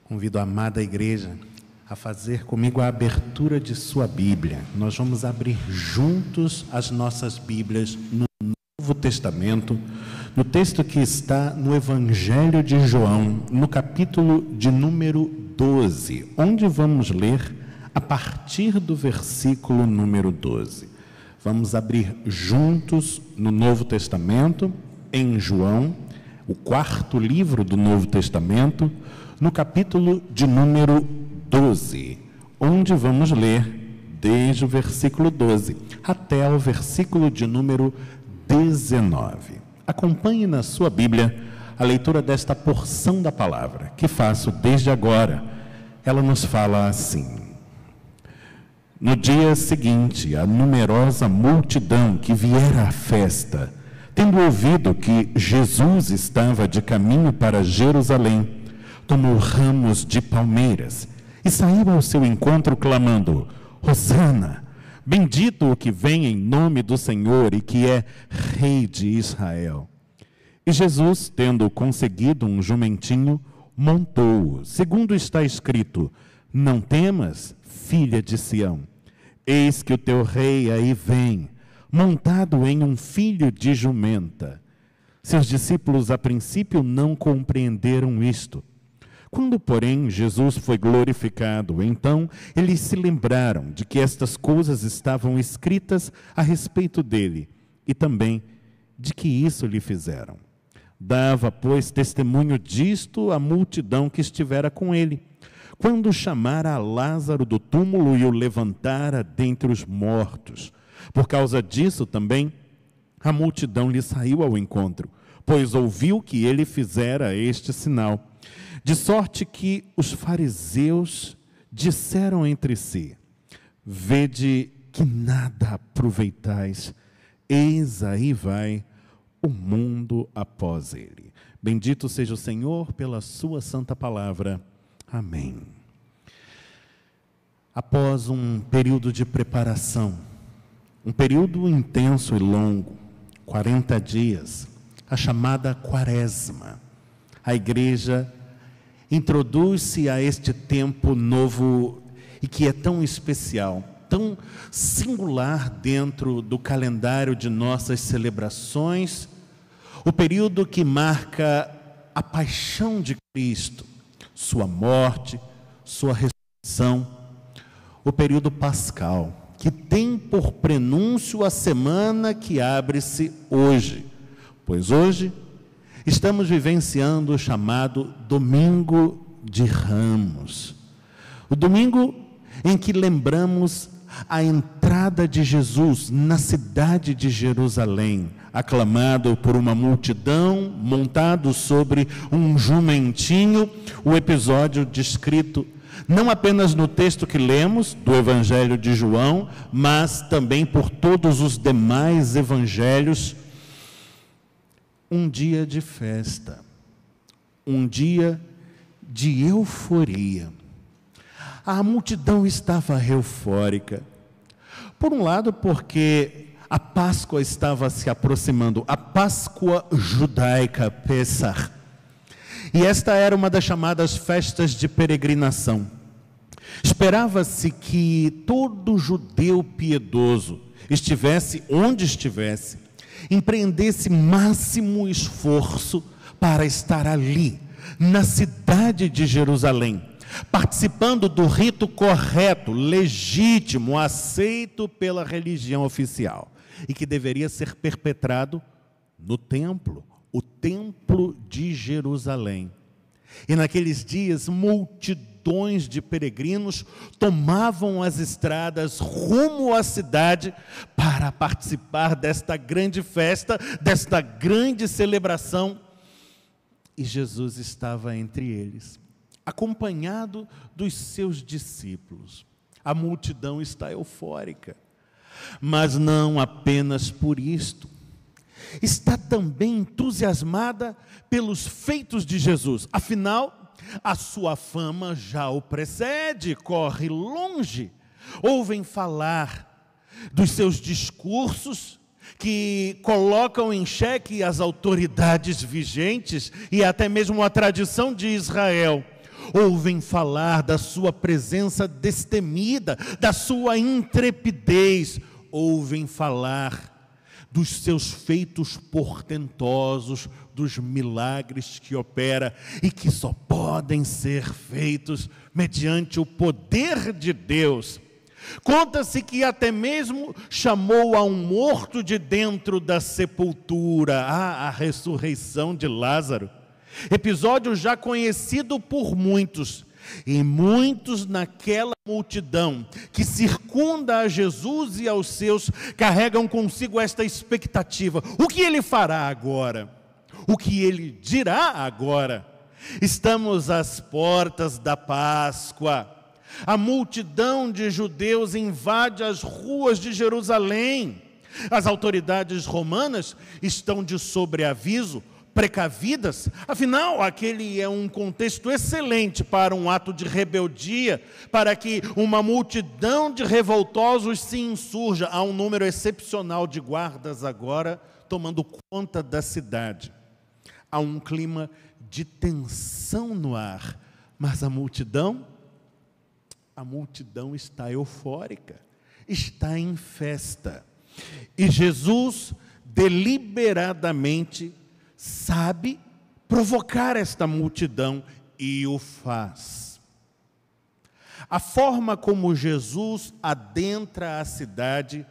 Convido a amada igreja a fazer comigo a abertura de sua Bíblia. Nós vamos abrir juntos as nossas Bíblias no Novo Testamento, no texto que está no Evangelho de João, no capítulo de número 12, onde vamos ler a partir do versículo número 12. Vamos abrir juntos no Novo Testamento, em João, o quarto livro do Novo Testamento, no capítulo de número 12, onde vamos ler desde o versículo 12 até o versículo de número 19. Acompanhe na sua Bíblia a leitura desta porção da palavra, que faço desde agora. Ela nos fala assim: no dia seguinte, a numerosa multidão que viera à festa, tendo ouvido que Jesus estava de caminho para Jerusalém, tomou ramos de palmeiras e saiu ao seu encontro clamando: Hosana, bendito o que vem em nome do Senhor e que é Rei de Israel. E Jesus, tendo conseguido um jumentinho, montou-o, segundo está escrito: não temas, filha de Sião, eis que o teu rei aí vem, montado em um filho de jumenta. Seus discípulos a princípio não compreenderam isto. Quando, porém, Jesus foi glorificado, então eles se lembraram de que estas coisas estavam escritas a respeito dele e também de que isso lhe fizeram. Dava, pois, testemunho disto a multidão que estivera com ele, quando chamara a Lázaro do túmulo e o levantara dentre os mortos. Por causa disso também a multidão lhe saiu ao encontro, pois ouviu que ele fizera este sinal. De sorte que os fariseus disseram entre si: vede que nada aproveitais, eis aí vai o mundo após ele. Bendito seja o Senhor pela sua santa palavra. Amém. Após um período de preparação, um período intenso e longo, 40 dias, a chamada Quaresma, a igreja introduz-se a este tempo novo e que é tão especial, tão singular dentro do calendário de nossas celebrações, o período que marca a paixão de Cristo, sua morte, sua ressurreição, o período pascal, que tem por prenúncio a semana que abre-se hoje, pois hoje estamos vivenciando o chamado Domingo de Ramos. O domingo em que lembramos a entrada de Jesus na cidade de Jerusalém, aclamado por uma multidão, montado sobre um jumentinho, o episódio descrito não apenas no texto que lemos do Evangelho de João, mas também por todos os demais evangelhos. Um dia de festa, um dia de euforia. A multidão estava eufórica. Por um lado, porque a Páscoa estava se aproximando, a Páscoa judaica, Pessach. E esta era uma das chamadas festas de peregrinação. Esperava-se que todo judeu piedoso estivesse onde estivesse, empreendesse máximo esforço para estar ali, na cidade de Jerusalém, participando do rito correto, legítimo, aceito pela religião oficial, e que deveria ser perpetrado no templo, o templo de Jerusalém. E naqueles dias, multidões de peregrinos tomavam as estradas rumo à cidade para participar desta grande festa, desta grande celebração. E Jesus estava entre eles, acompanhado dos seus discípulos. A multidão está eufórica, mas não apenas por isto. Está também entusiasmada pelos feitos de Jesus. Afinal, a sua fama já o precede, corre longe. Ouvem falar dos seus discursos que colocam em xeque as autoridades vigentes e até mesmo a tradição de Israel. ouvem falar da sua presença destemida, da sua intrepidez, ouvem falar dos seus feitos portentosos, dos milagres que opera e que só podem ser feitos mediante o poder de Deus. Conta-se que até mesmo chamou a um morto de dentro da sepultura, a ressurreição de Lázaro. Episódio já conhecido por muitos, e muitos naquela multidão que circunda a Jesus e aos seus, carregam consigo esta expectativa: o que ele fará agora? O que ele dirá agora? Estamos às portas da Páscoa. A multidão de judeus invade as ruas de Jerusalém. As autoridades romanas estão de sobreaviso, precavidas. Afinal, aquele é um contexto excelente para um ato de rebeldia, para que uma multidão de revoltosos se insurja. Há um número excepcional de guardas agora tomando conta da cidade. Há um clima de tensão no ar, mas a multidão está eufórica, está em festa. E Jesus deliberadamente sabe provocar esta multidão e o faz. A forma como Jesus adentra a cidade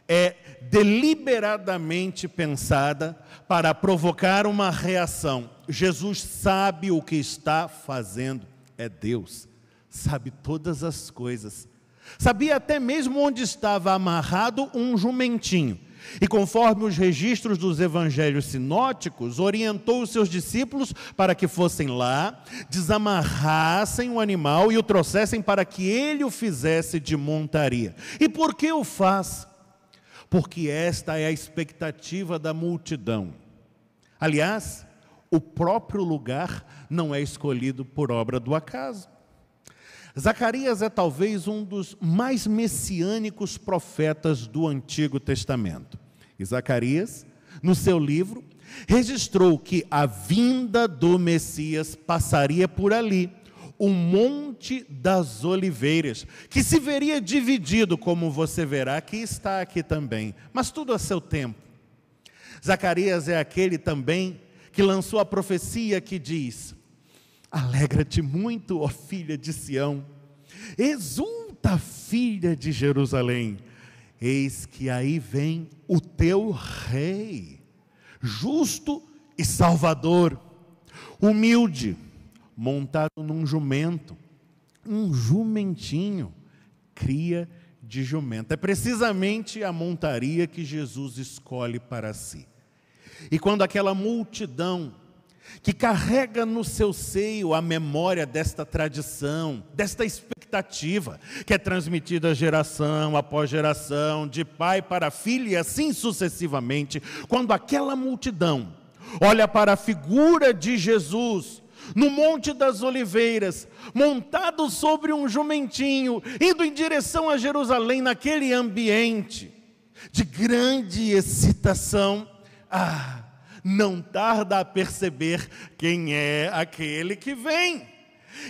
é deliberadamente pensada para provocar uma reação. Jesus sabe o que está fazendo, é Deus, sabe todas as coisas. Sabia até mesmo onde estava amarrado um jumentinho. E conforme os registros dos evangelhos sinóticos, orientou os seus discípulos para que fossem lá, desamarrassem o animal e o trouxessem para que ele o fizesse de montaria. E por que o faz? Porque esta é a expectativa da multidão. Aliás, o próprio lugar não é escolhido por obra do acaso. Zacarias é talvez um dos mais messiânicos profetas do Antigo Testamento. E Zacarias, no seu livro, registrou que a vinda do Messias passaria por ali, o Monte das Oliveiras, que se veria dividido, como você verá, que está aqui também, mas tudo a seu tempo. Zacarias é aquele também que lançou a profecia que diz: alegra-te muito, ó filha de Sião, exulta, filha de Jerusalém, eis que aí vem o teu rei, justo e salvador, humilde, montado num jumento, um jumentinho, cria de jumento. É precisamente a montaria que Jesus escolhe para si. E quando aquela multidão que carrega no seu seio a memória desta tradição, desta expectativa, que é transmitida geração após geração, de pai para filho e assim sucessivamente, quando aquela multidão olha para a figura de Jesus no Monte das Oliveiras, montado sobre um jumentinho, indo em direção a Jerusalém, naquele ambiente de grande excitação, não tarda a perceber quem é aquele que vem.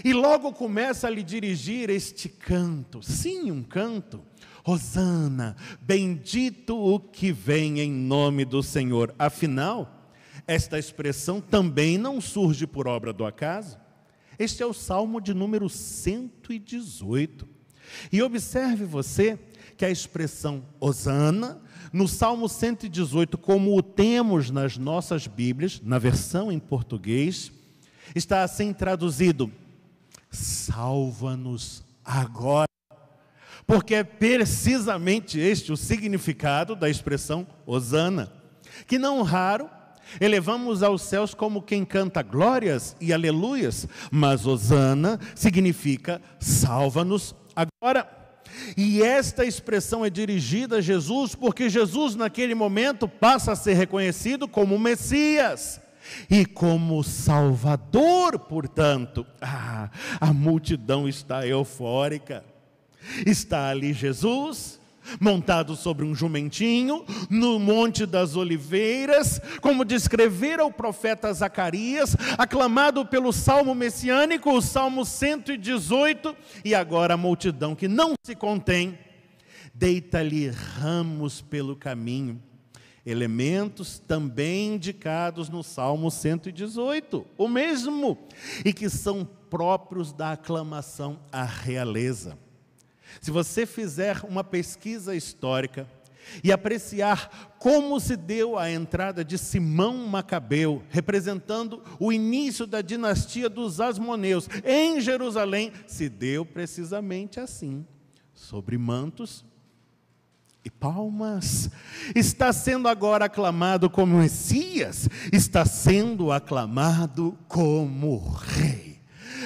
E logo começa a lhe dirigir este canto, sim, um canto: Hosana, bendito o que vem em nome do Senhor. Afinal, esta expressão também não surge por obra do acaso. Este é o Salmo de número 118. E observe você que a expressão Hosana, no Salmo 118, como o temos nas nossas Bíblias, na versão em português, está assim traduzido: salva-nos agora. Porque é precisamente este o significado da expressão Hosana, que não raro elevamos aos céus como quem canta glórias e aleluias, mas Hosana significa salva-nos agora. E esta expressão é dirigida a Jesus, porque Jesus naquele momento passa a ser reconhecido como Messias e como Salvador. Portanto, a multidão está eufórica. Está ali Jesus, montado sobre um jumentinho, no Monte das Oliveiras, como descrevera o profeta Zacarias, aclamado pelo Salmo messiânico, o Salmo 118, e agora a multidão que não se contém, deita-lhe ramos pelo caminho, elementos também indicados no Salmo 118, o mesmo, e que são próprios da aclamação à realeza. Se você fizer uma pesquisa histórica e apreciar como se deu a entrada de Simão Macabeu, representando o início da dinastia dos Asmoneus em Jerusalém, se deu precisamente assim, sobre mantos e palmas. Está sendo agora aclamado como Messias, está sendo aclamado como Rei.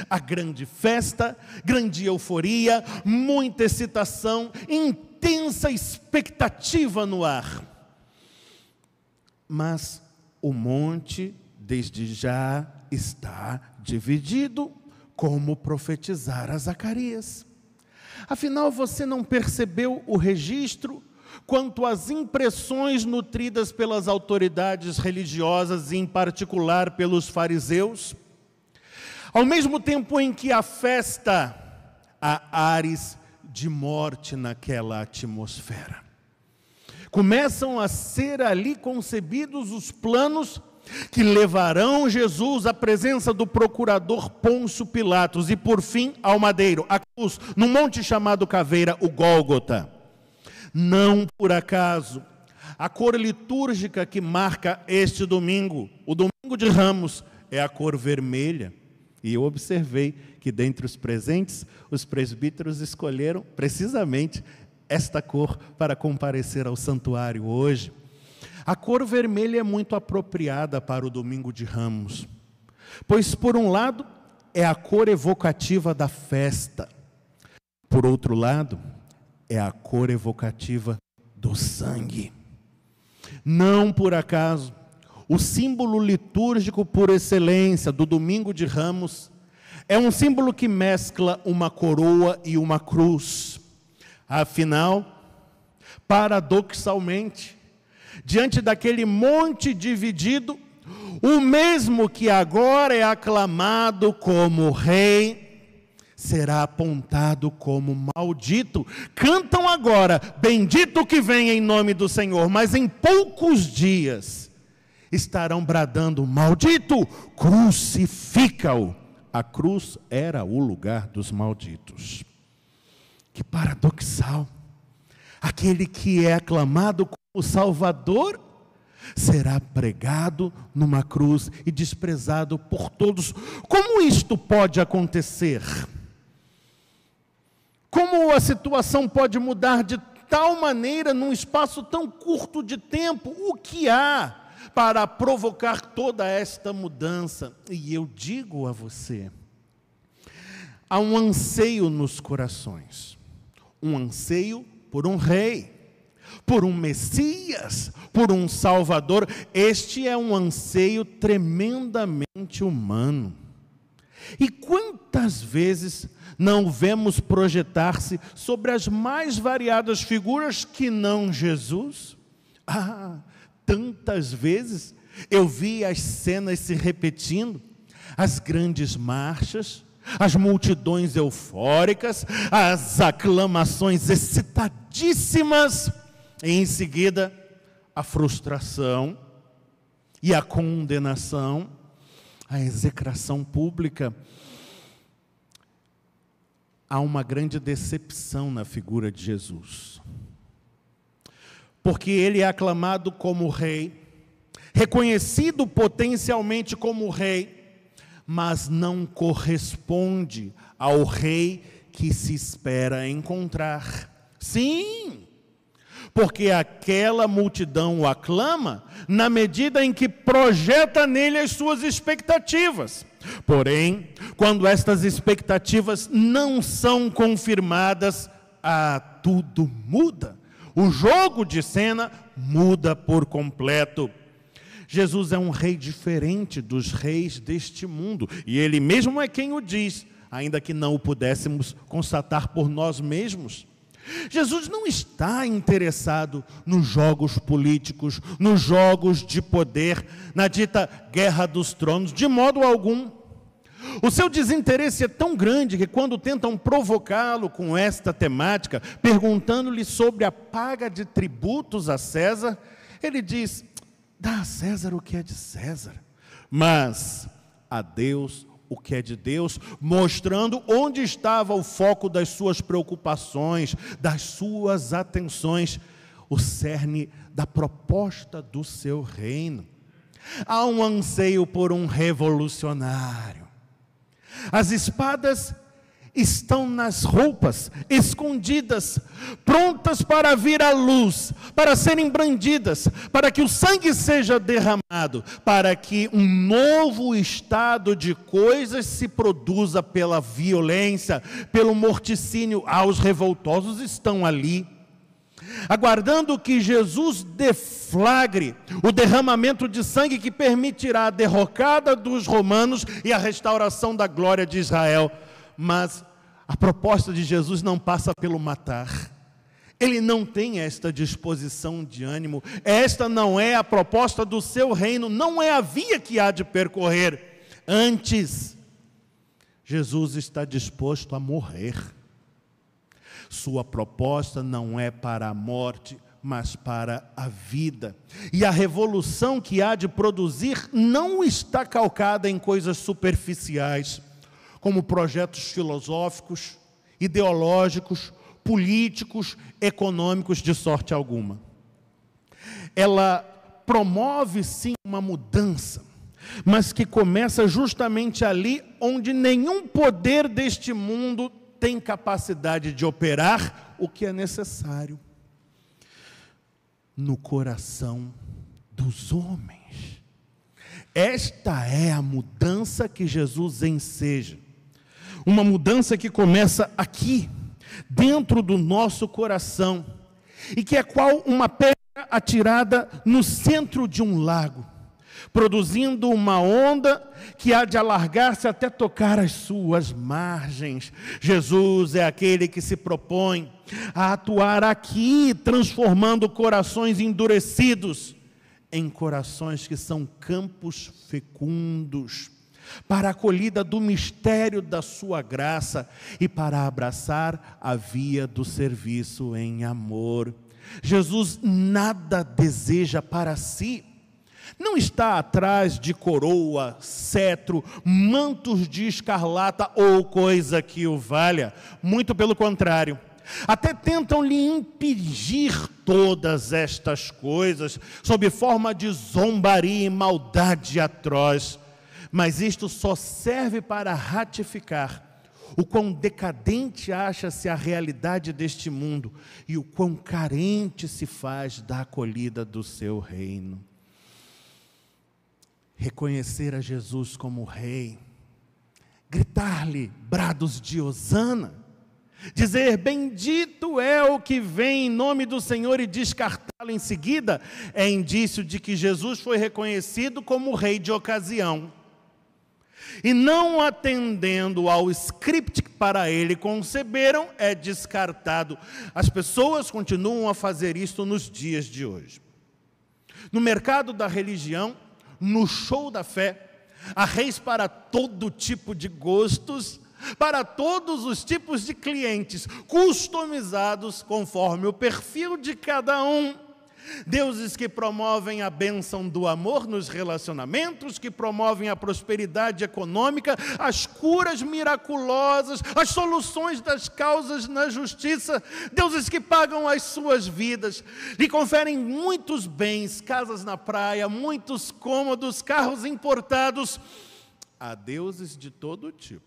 A grande festa, grande euforia, muita excitação, intensa expectativa no ar. Mas o monte, desde já, está dividido, como profetizara Zacarias. Afinal, você não percebeu o registro quanto às impressões nutridas pelas autoridades religiosas, e em particular pelos fariseus? Ao mesmo tempo em que a festa, há ares de morte naquela atmosfera. Começam a ser ali concebidos os planos que levarão Jesus à presença do procurador Pôncio Pilatos e, por fim, ao madeiro, à cruz, num monte chamado Caveira, o Gólgota. Não por acaso, a cor litúrgica que marca este domingo, o domingo de Ramos, é a cor vermelha. E eu observei que dentre os presentes, os presbíteros escolheram precisamente esta cor para comparecer ao santuário hoje. A cor vermelha é muito apropriada para o domingo de Ramos, pois por um lado é a cor evocativa da festa, por outro lado é a cor evocativa do sangue. Não por acaso, o símbolo litúrgico por excelência do domingo de Ramos é um símbolo que mescla uma coroa e uma cruz. Afinal, paradoxalmente, diante daquele monte dividido, o mesmo que agora é aclamado como rei, será apontado como maldito. Cantam agora, bendito que vem em nome do Senhor, mas em poucos dias estarão bradando, maldito, crucifica-o. A cruz era o lugar dos malditos. Que paradoxal. Aquele que é aclamado como Salvador será pregado numa cruz e desprezado por todos. Como isto pode acontecer? Como a situação pode mudar de tal maneira num espaço tão curto de tempo? O que há para provocar toda esta mudança? E eu digo a você, há um anseio nos corações, um anseio por um rei, por um Messias, por um Salvador. Este é um anseio tremendamente humano. E quantas vezes não vemos projetar-se sobre as mais variadas figuras que não Jesus? Tantas vezes eu vi as cenas se repetindo, as grandes marchas, as multidões eufóricas, as aclamações excitadíssimas, e em seguida a frustração e a condenação, a execração pública. Há uma grande decepção na figura de Jesus, porque ele é aclamado como rei, reconhecido potencialmente como rei, mas não corresponde ao rei que se espera encontrar. Sim, porque aquela multidão o aclama na medida em que projeta nele as suas expectativas. Porém, quando estas expectativas não são confirmadas, tudo muda. O jogo de cena muda por completo. Jesus é um rei diferente dos reis deste mundo, e ele mesmo é quem o diz, ainda que não o pudéssemos constatar por nós mesmos. Jesus não está interessado nos jogos políticos, nos jogos de poder, na dita guerra dos tronos, de modo algum. O seu desinteresse é tão grande que quando tentam provocá-lo com esta temática, perguntando-lhe sobre a paga de tributos a César, ele diz: dá a César o que é de César, mas a Deus o que é de Deus, mostrando onde estava o foco das suas preocupações, das suas atenções, o cerne da proposta do seu reino. Há um anseio por um revolucionário. As espadas estão nas roupas, escondidas, prontas para vir à luz, para serem brandidas, para que o sangue seja derramado, para que um novo estado de coisas se produza pela violência, pelo morticínio. Os revoltosos estão ali, aguardando que Jesus deflagre o derramamento de sangue que permitirá a derrocada dos romanos e a restauração da glória de Israel. Mas a proposta de Jesus não passa pelo matar. Ele não tem esta disposição de ânimo. Esta não é a proposta do seu reino, não é a via que há de percorrer. Antes, Jesus está disposto a morrer. Sua proposta não é para a morte, mas para a vida. E a revolução que há de produzir não está calcada em coisas superficiais, como projetos filosóficos, ideológicos, políticos, econômicos, de sorte alguma. Ela promove sim uma mudança, mas que começa justamente ali onde nenhum poder deste mundo tem capacidade de operar o que é necessário: no coração dos homens. Esta é a mudança que Jesus enseja. Uma mudança que começa aqui, dentro do nosso coração, e que é qual uma pedra atirada no centro de um lago, produzindo uma onda que há de alargar-se até tocar as suas margens. Jesus é aquele que se propõe a atuar aqui, transformando corações endurecidos em corações que são campos fecundos, para a acolhida do mistério da sua graça e para abraçar a via do serviço em amor. Jesus nada deseja para si. Não está atrás de coroa, cetro, mantos de escarlata ou coisa que o valha. Muito pelo contrário. Até tentam lhe impingir todas estas coisas, sob forma de zombaria e maldade atroz. Mas isto só serve para ratificar o quão decadente acha-se a realidade deste mundo e o quão carente se faz da acolhida do seu reino. Reconhecer a Jesus como Rei, gritar-lhe brados de hosana, dizer bendito é o que vem em nome do Senhor e descartá-lo em seguida, é indício de que Jesus foi reconhecido como Rei de ocasião. E não atendendo ao script que para ele conceberam, é descartado. As pessoas continuam a fazer isto nos dias de hoje. No mercado da religião, no show da fé, há reis para todo tipo de gostos, para todos os tipos de clientes, customizados conforme o perfil de cada um. Deuses que promovem a bênção do amor nos relacionamentos, que promovem a prosperidade econômica, as curas miraculosas, as soluções das causas na justiça. Deuses que pagam as suas vidas, lhe conferem muitos bens, casas na praia, muitos cômodos, carros importados. Há deuses de todo tipo.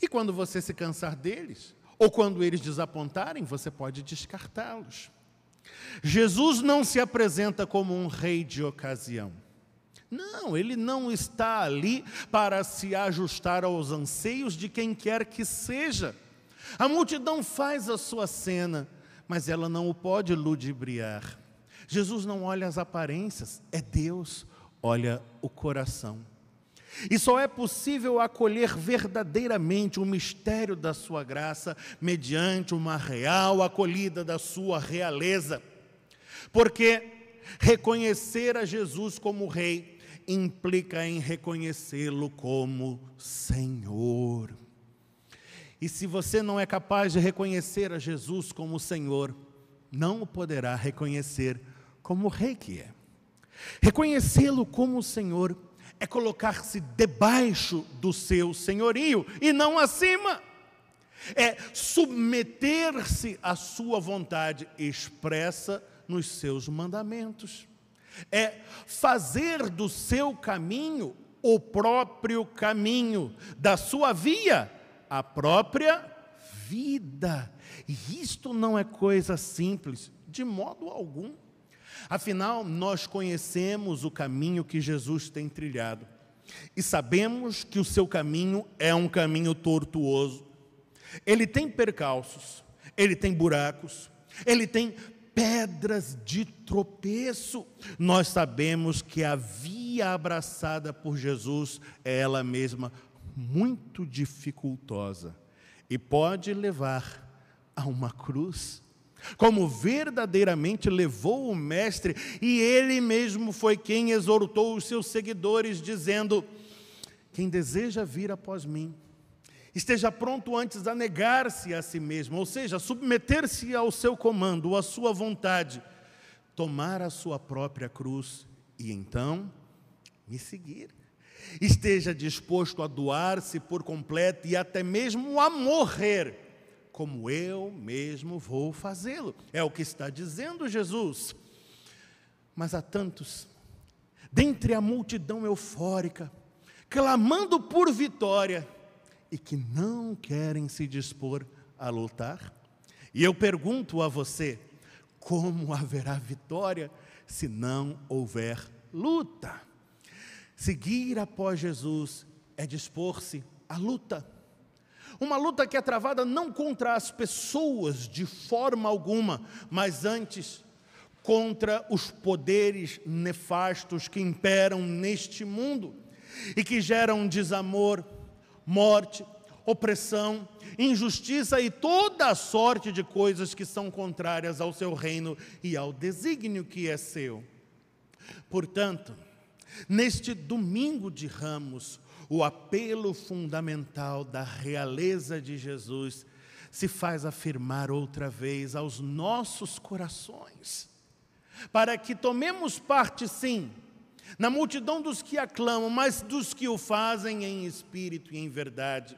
E quando você se cansar deles, ou quando eles desapontarem, você pode descartá-los. Jesus não se apresenta como um rei de ocasião. Não, ele não está ali para se ajustar aos anseios de quem quer que seja. A multidão faz a sua cena, mas ela não o pode ludibriar. Jesus não olha as aparências, é Deus, olha o coração. E só é possível acolher verdadeiramente o mistério da sua graça mediante uma real acolhida da sua realeza. Porque reconhecer a Jesus como Rei implica em reconhecê-lo como Senhor. E se você não é capaz de reconhecer a Jesus como Senhor, não o poderá reconhecer como Rei que é. Reconhecê-lo como Senhor é colocar-se debaixo do seu senhorio e não acima. É submeter-se à sua vontade expressa nos seus mandamentos. É fazer do seu caminho o próprio caminho, da sua via a própria vida. E isto não é coisa simples, de modo algum. Afinal, nós conhecemos o caminho que Jesus tem trilhado e sabemos que o seu caminho é um caminho tortuoso. Ele tem percalços, ele tem buracos, ele tem pedras de tropeço. Nós sabemos que a via abraçada por Jesus é ela mesma muito dificultosa e pode levar a uma cruz, como verdadeiramente levou o Mestre, e ele mesmo foi quem exortou os seus seguidores, dizendo: quem deseja vir após mim, esteja pronto antes a negar-se a si mesmo, ou seja, submeter-se ao seu comando, à sua vontade, tomar a sua própria cruz e então me seguir. Esteja disposto a doar-se por completo e até mesmo a morrer, como eu mesmo vou fazê-lo. É o que está dizendo Jesus. Mas há tantos, dentre a multidão eufórica, clamando por vitória, e que não querem se dispor a lutar. E eu pergunto a você, como haverá vitória se não houver luta? Seguir após Jesus é dispor-se à luta. Uma luta que é travada não contra as pessoas de forma alguma, mas antes contra os poderes nefastos que imperam neste mundo e que geram desamor, morte, opressão, injustiça e toda a sorte de coisas que são contrárias ao seu reino e ao desígnio que é seu. Portanto, neste domingo de Ramos, o apelo fundamental da realeza de Jesus se faz afirmar outra vez aos nossos corações, para que tomemos parte, sim, na multidão dos que aclamam, mas dos que o fazem em espírito e em verdade,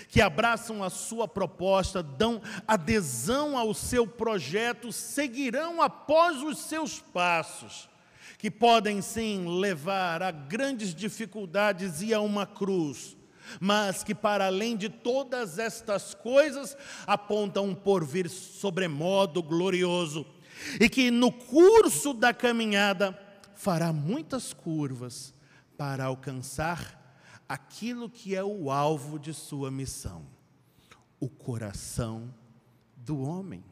que abraçam a sua proposta, dão adesão ao seu projeto, seguirão após os seus passos, que podem sim levar a grandes dificuldades e a uma cruz, mas que para além de todas estas coisas apontam um porvir sobremodo glorioso, e que no curso da caminhada fará muitas curvas para alcançar aquilo que é o alvo de sua missão, o coração do homem.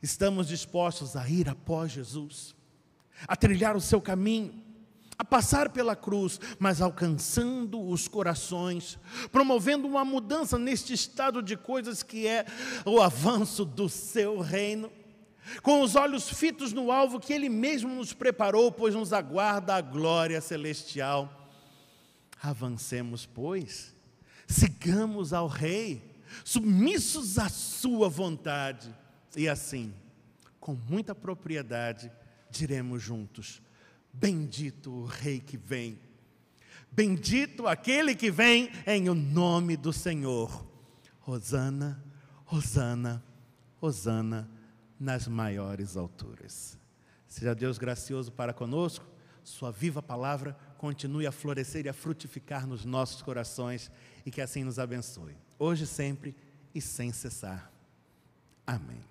Estamos dispostos a ir após Jesus, a trilhar o seu caminho, a passar pela cruz, mas alcançando os corações, promovendo uma mudança neste estado de coisas que é o avanço do seu reino, com os olhos fitos no alvo que Ele mesmo nos preparou, pois nos aguarda a glória celestial. Avancemos, pois, sigamos ao Rei, submissos à sua vontade, e assim, com muita propriedade, diremos juntos: bendito o Rei que vem, bendito aquele que vem em o nome do Senhor. Hosana, Hosana, Hosana nas maiores alturas. Seja Deus gracioso para conosco, sua viva palavra continue a florescer e a frutificar nos nossos corações, e que assim nos abençoe, hoje, sempre e sem cessar. Amém.